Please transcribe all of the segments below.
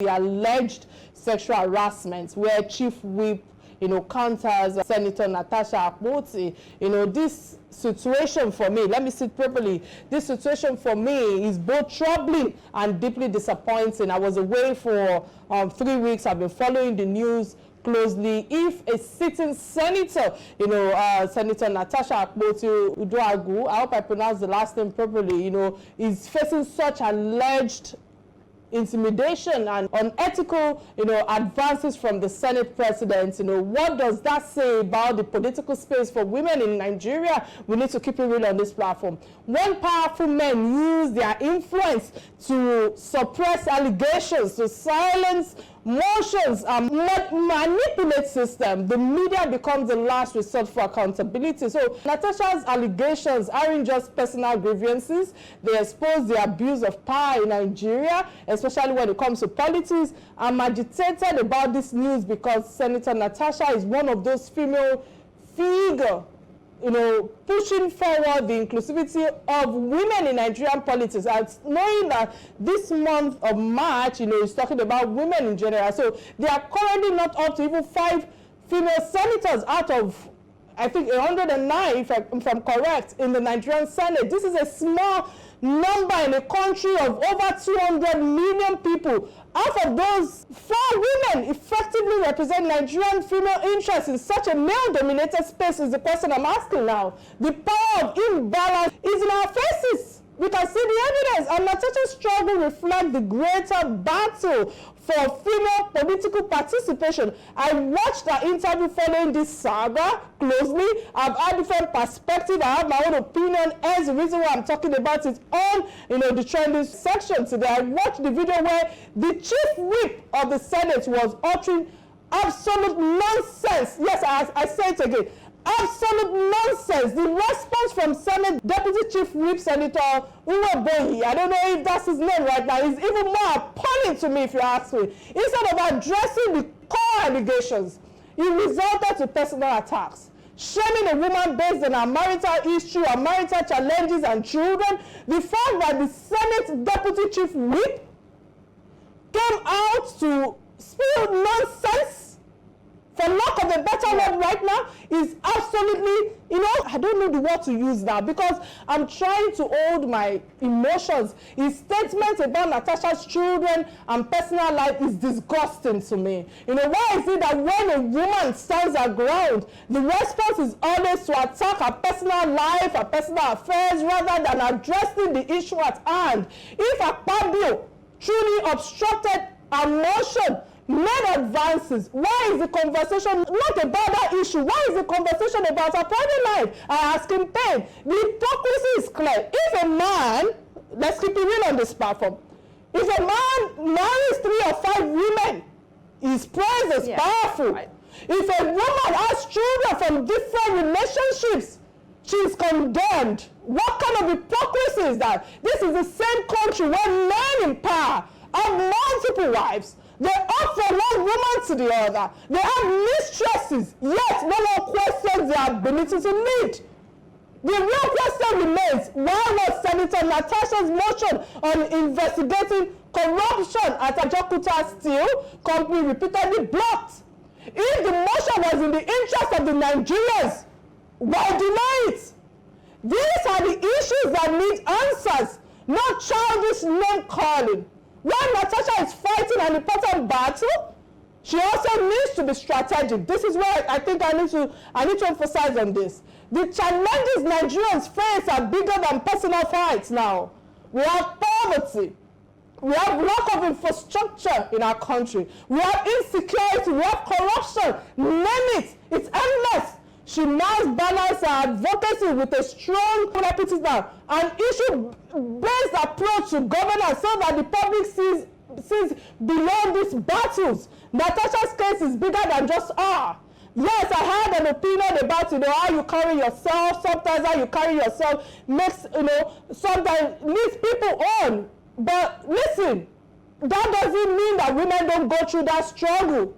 the alleged sexual harassment where Chief Whip, counters Senator Natasha. This situation for me, let me say it properly, this situation for me is both troubling and deeply disappointing. I was away for 3 weeks. I've been following the news closely. If a sitting senator, Senator Natasha Uduagu, I hope I pronounced the last name properly, is facing such alleged intimidation and unethical, advances from the Senate president, what does that say about the political space for women in Nigeria? We need to keep it real on this platform. When powerful men use their influence to suppress allegations, to silence motions, and manipulate system, the media becomes the last resort for accountability. So Natasha's allegations aren't just personal grievances. They expose the abuse of power in Nigeria, especially when it comes to politics. I'm agitated about this news because Senator Natasha is one of those female figures, pushing forward the inclusivity of women in Nigerian politics, and knowing that this month of March, is talking about women in general. So they are currently not up to even 5 female senators out of, I think, 109, if I'm correct, in the Nigerian Senate. This is a small number in a country of over 200 million people. Half of those 4 women effectively represent Nigerian female interests in such a male-dominated space is the question I'm asking now. The power of imbalance is in our faces. We can see the evidence, and Natasha's struggle reflects the greater battle for female political participation. I watched her interview following this saga closely. I've had different perspectives. I have my own opinion. As the reason why I'm talking about it on, the trending section today. I watched the video where the chief whip of the Senate was uttering absolute nonsense. Yes, I say it again. Absolute nonsense. The response from Senate Deputy Chief Whip Senator Nwebonyi, I don't know if that's his name right now, is even more appalling to me if you ask me. Instead of addressing the core allegations, it resulted to personal attacks, shaming a woman based on her marital history, her marital challenges and children. The fact that the Senate Deputy Chief Whip came out to spill nonsense, for lack of a better word right now, is absolutely, I don't know the word to use now because I'm trying to hold my emotions. His statement about Natasha's children and personal life is disgusting to me. Why is it that when a woman stands her ground, the response is always to attack her personal life, her personal affairs, rather than addressing the issue at hand? If Akpabio truly obstructed her motion, made advances, why is the conversation not about that issue? Why is the conversation about her private life? I ask him pain. The hypocrisy is clear. If a man, let's keep it real on this platform, if a man marries 3 or 5 women, his praise is powerful. Right. If a woman has children from different relationships, she is condemned. What kind of hypocrisy is that? This is the same country where men in power have multiple wives. They opt from one woman to the other. They have mistresses, yet no one questions their ability to lead. The real question remains, why was Senator Natasha's motion on investigating corruption at Ajaokuta Steel Company repeatedly blocked? If the motion was in the interest of the Nigerians, why deny it? These are the issues that need answers, not childish name-calling. When Natasha is fighting an important battle, she also needs to be strategic. This is where I think I need to emphasize on this. The challenges Nigerians face are bigger than personal fights now. We have poverty. We have lack of infrastructure in our country. We have insecurity. We have corruption. Name it. It's endless. She must balance her advocacy with a strong an issue-based approach to governance so that the public sees beyond these battles. Natasha's case is bigger than just her. Yes, I had an opinion about, how you carry yourself. Sometimes how you carry yourself makes, sometimes leads people on. But listen, that doesn't mean that women don't go through that struggle.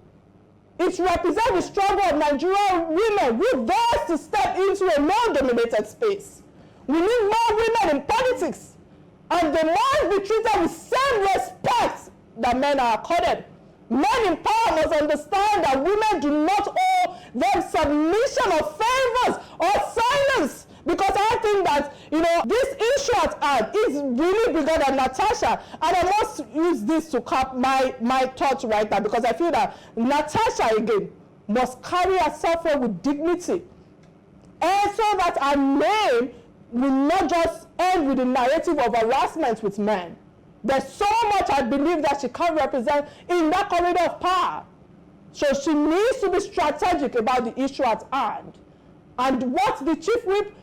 It represents the struggle of Nigerian women who dares to step into a male-dominated space. We need more women in politics, and they must be treated with same respect that men are accorded. Men in power must understand that women do not owe them submission or favors or silence. Because I think that, this issue at hand is really bigger than Natasha. And I must use this to cap my thoughts right now, because I feel that Natasha, again, must carry herself with dignity. And so that her name will not just end with the narrative of harassment with men. There's so much I believe that she can represent in that corridor of power. So she needs to be strategic about the issue at hand. And what the chief whip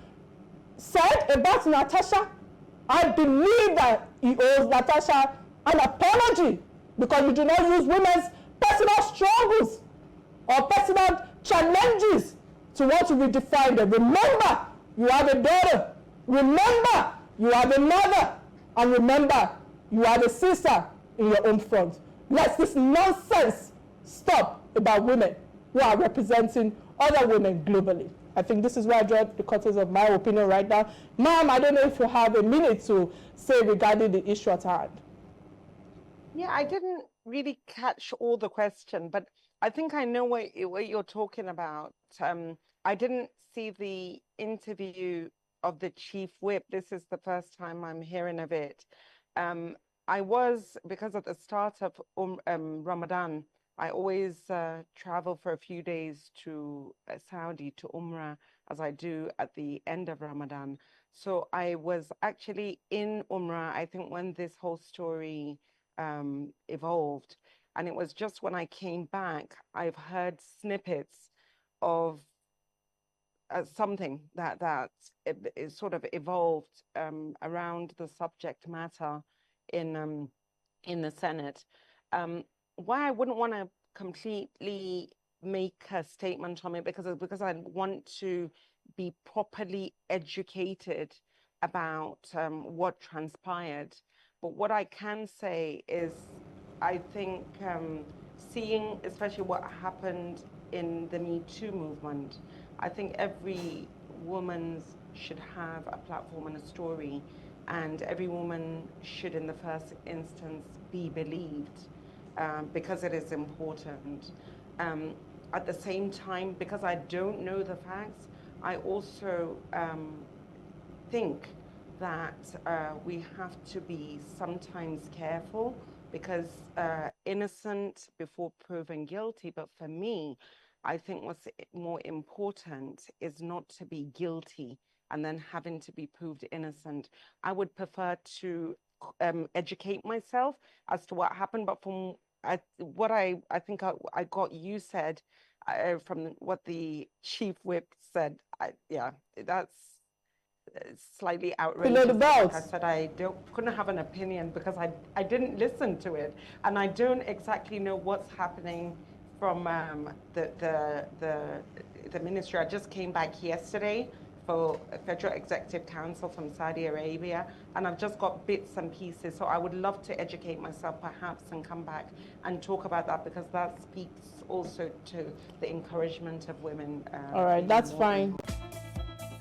said about Natasha, I believe that he owes Natasha an apology, because you do not use women's personal struggles or personal challenges to want to redefine them. Remember, you have a daughter. Remember, you have a mother. And remember, you have a sister in your own front. Let this nonsense stop about women who are representing other women globally. I think this is where I draw the curtains of my opinion right now. Ma'am, I don't know if you have a minute to say regarding the issue at hand. Yeah, I didn't really catch all the question, but I think I know what you're talking about. I didn't see the interview of the chief whip. This is the first time I'm hearing of it. I was, because at the start of Ramadan, I always travel for a few days to Saudi, to Umrah, as I do at the end of Ramadan. So I was actually in Umrah, I think, when this whole story evolved. And it was just when I came back, I've heard snippets of something that it sort of evolved around the subject matter in the Senate. Why I wouldn't want to completely make a statement on it, because I want to be properly educated about what transpired. But what I can say is, I think seeing especially what happened in the Me Too movement, I think every woman should have a platform and a story, and every woman should in the first instance be believed, because it is important. At the same time, because I don't know the facts, I also think that we have to be sometimes careful, because innocent before proven guilty. But for me, I think what's more important is not to be guilty and then having to be proved innocent. I would prefer to educate myself as to what happened. But from what I think I got you said, from what the chief whip said, yeah, that's slightly outrageous. Below the belt. Like I said, I couldn't have an opinion because I didn't listen to it, and I don't exactly know what's happening from the ministry. I just came back yesterday for a Federal Executive Council from Saudi Arabia, and I've just got bits and pieces. So I would love to educate myself perhaps and come back and talk about that, because that speaks also to the encouragement of women. All right, that's fine.